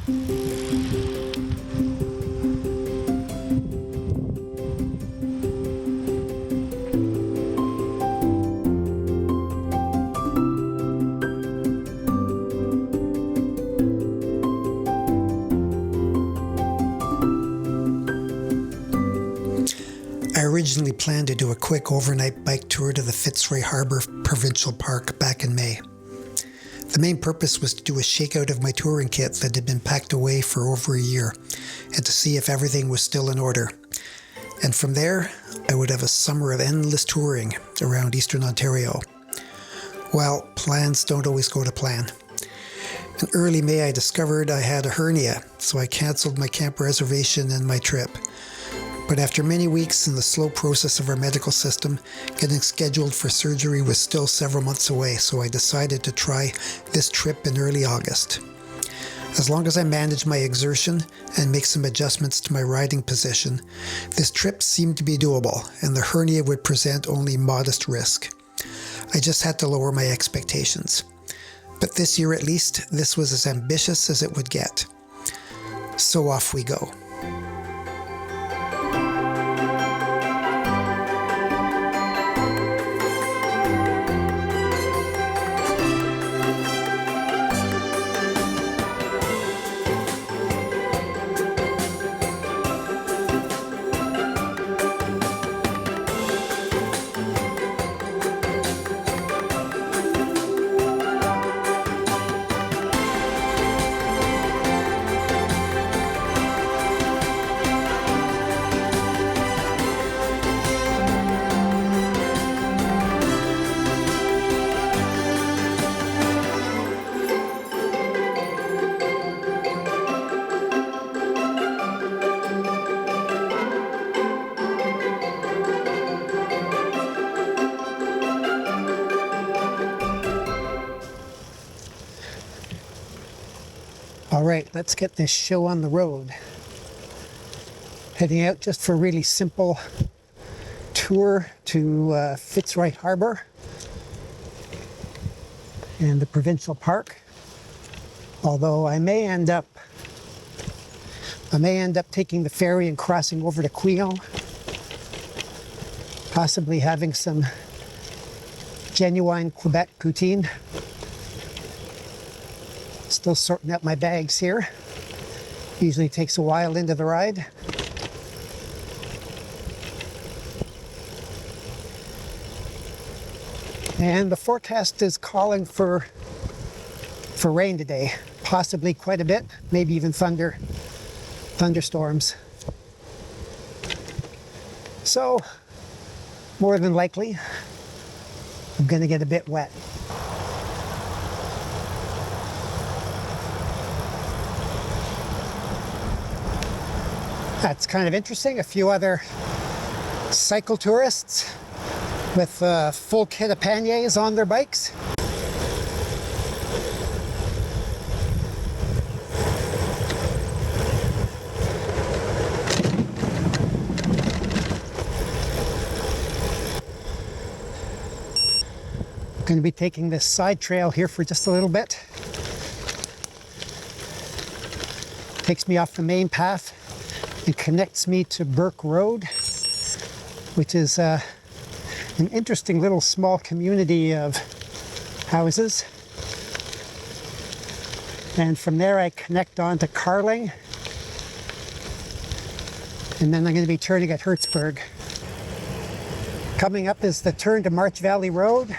I originally planned to do a quick overnight bike tour to the Fitzroy Harbour Provincial Park back in May. The main purpose was to do a shakeout of my touring kit that had been packed away for over a year, and to see if everything was still in order. And from there, I would have a summer of endless touring around Eastern Ontario. Well, plans don't always go to plan. In early May, I discovered I had a hernia, so I cancelled my camp reservation and my trip. But after many weeks in the slow process of our medical system, getting scheduled for surgery was still several months away, so I decided to try this trip in early August. As long as I manage my exertion and make some adjustments to my riding position, this trip seemed to be doable, and the hernia would present only modest risk. I just had to lower my expectations. But this year at least, this was as ambitious as it would get. So off we go. All right, let's get this show on the road. Heading out just for a really simple tour to Fitzroy Harbour and the provincial park. Although I may end up taking the ferry and crossing over to Quillon, possibly having some genuine Quebec poutine. Still sorting out my bags here. Usually takes a while into the ride. And the forecast is calling for rain today. Possibly quite a bit, maybe even thunderstorms. So, more than likely, I'm gonna get a bit wet. That's kind of interesting. A few other cycle tourists with a full kit of panniers on their bikes. I'm going to be taking this side trail here for just a little bit. Takes me off the main path. It connects me to Burke Road, which is an interesting little small community of houses. And from there I connect on to Carling. And then I'm going to be turning at Hertzberg. Coming up is the turn to March Valley Road.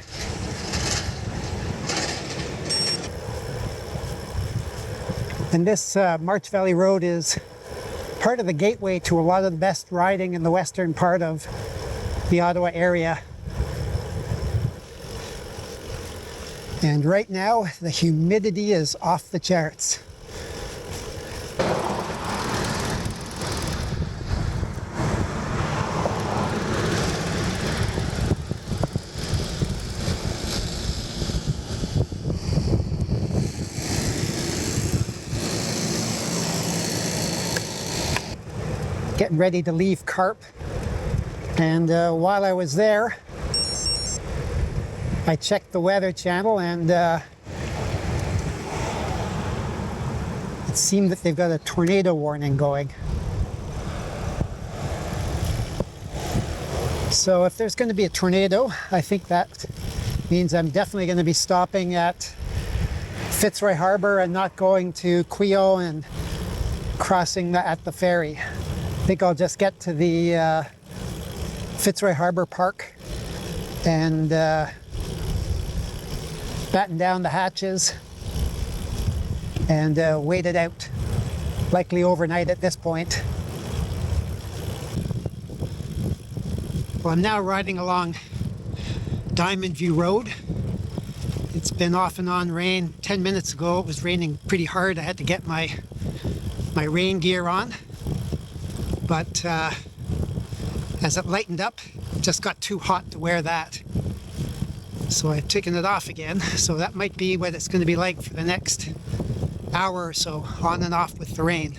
And this March Valley Road is part of the gateway to a lot of the best riding in the western part of the Ottawa area. And right now, the humidity is off the charts. Getting ready to leave Carp, and while I was there I checked the Weather channel, and it seem that they've got a tornado warning going. So if there's going to be a tornado, I think that means I'm definitely going to be stopping at Fitzroy Harbour and not going to Quio and crossing at the ferry. I think I'll just get to the Fitzroy Harbour Park and batten down the hatches and wait it out, likely overnight at this point. Well, I'm now riding along Diamond View Road. It's been off and on rain. 10 minutes ago it was raining pretty hard. I had to get my rain gear on, but as it lightened up, it just got too hot to wear that. So I've taken it off again. So that might be what it's going to be like for the next hour or so, on and off with the rain.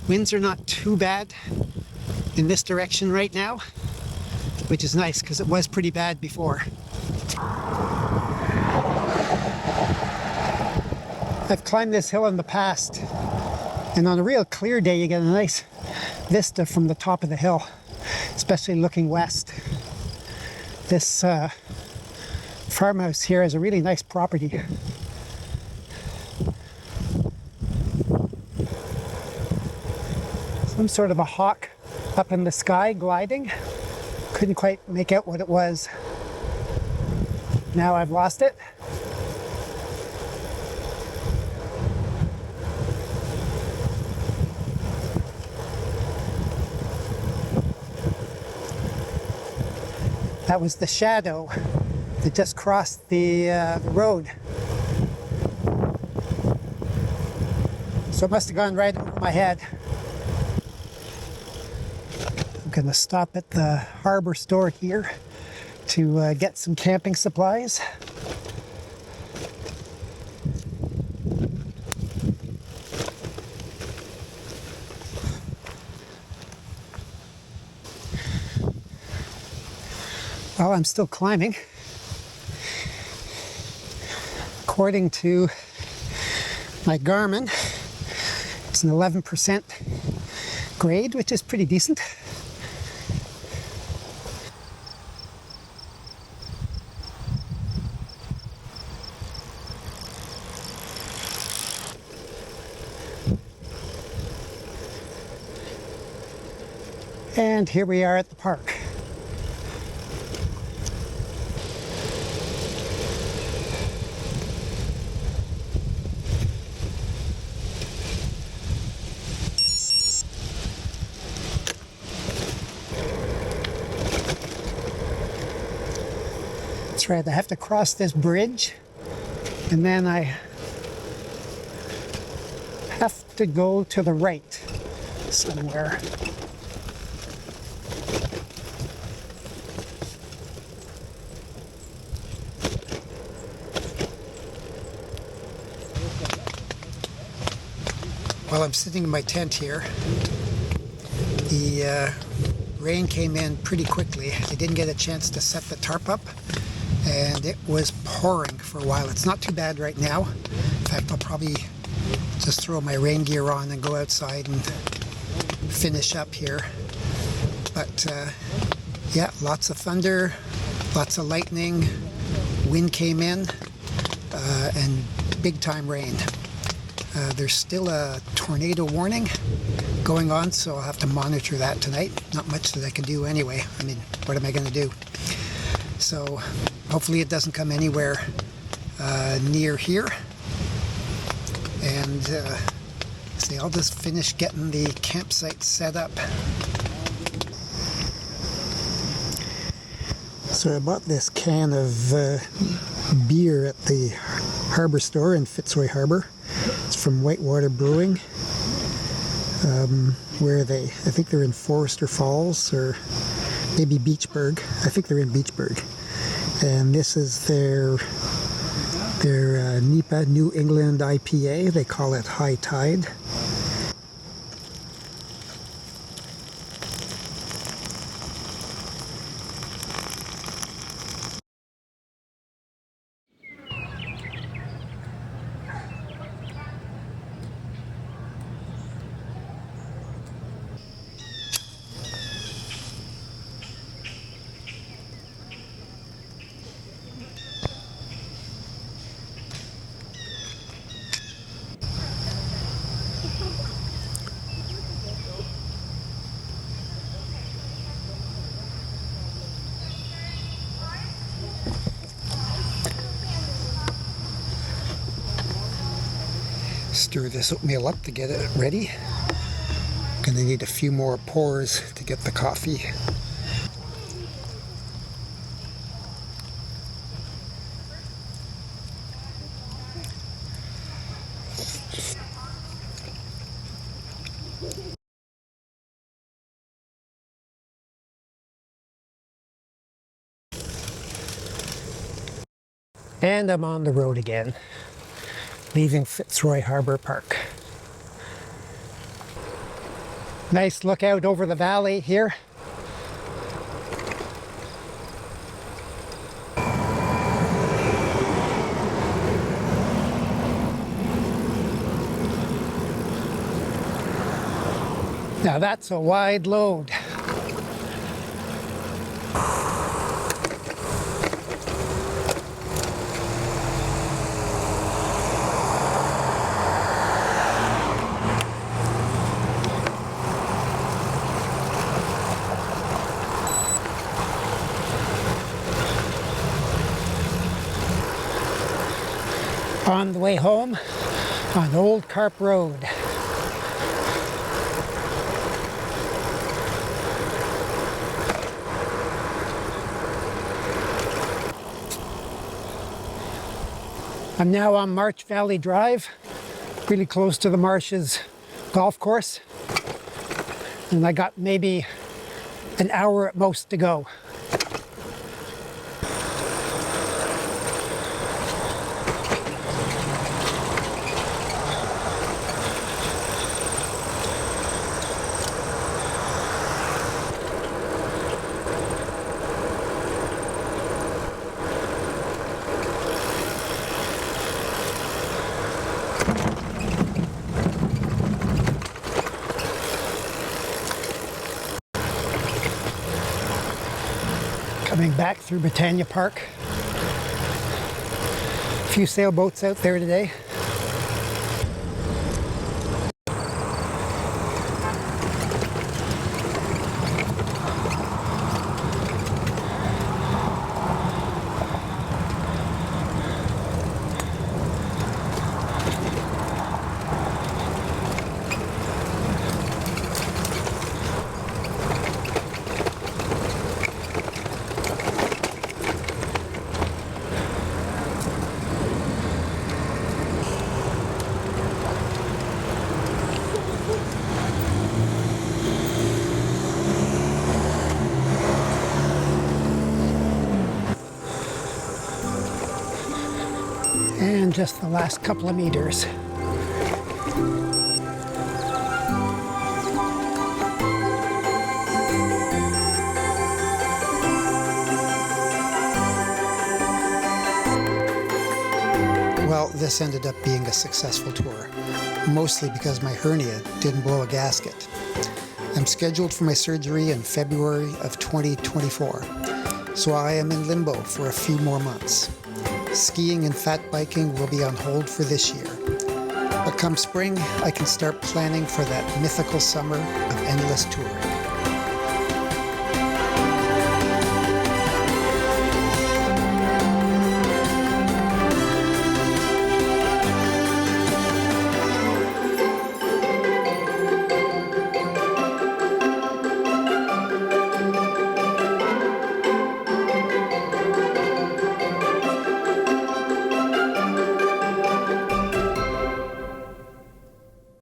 Winds are not too bad in this direction right now, which is nice because it was pretty bad before. I've climbed this hill in the past, and on a real clear day you get a nice vista from the top of the hill, especially looking west. This farmhouse here has a really nice property. Some sort of a hawk up in the sky gliding. Couldn't quite make out what it was. Now I've lost it. That was the shadow that just crossed the road. So it must have gone right over my head. I'm going to stop at the harbor store here to get some camping supplies. Well, I'm still climbing. According to my Garmin, it's an 11% grade, which is pretty decent. And here we are at the park. That's right, I have to cross this bridge, and then I have to go to the right somewhere. While I'm sitting in my tent here, the rain came in pretty quickly. I didn't get a chance to set the tarp up, and it was pouring for a while. It's not too bad right now. In fact, I'll probably just throw my rain gear on and go outside and finish up here. But yeah, lots of thunder, lots of lightning, wind came in, and big time rain. There's still a tornado warning going on, so I'll have to monitor that tonight. Not much that I can do anyway. I mean, what am I going to do? So hopefully it doesn't come anywhere near here. And see, I'll just finish getting the campsite set up. So I bought this can of beer at the harbor store in Fitzroy Harbour. It's from Whitewater Brewing. Where are they? I think they're in Forester Falls or maybe Beachburg. I think they're in Beachburg. And this is their NEPA, New England IPA. They call it High Tide. Stir this oatmeal up to get it ready. Gonna need a few more pours to get the coffee. And I'm on the road again, leaving Fitzroy Harbour Park. Nice look out over the valley here. Now that's a wide load. On the way home on Old Carp Road. I'm now on March Valley Drive, really close to the Marshes golf course, and I got maybe an hour at most to go. Coming back through Britannia Park. A few sailboats out there today. And just the last couple of meters. Well, this ended up being a successful tour, mostly because my hernia didn't blow a gasket. I'm scheduled for my surgery in February of 2024, so I am in limbo for a few more months. Skiing and fat biking will be on hold for this year. But come spring, I can start planning for that mythical summer of endless touring.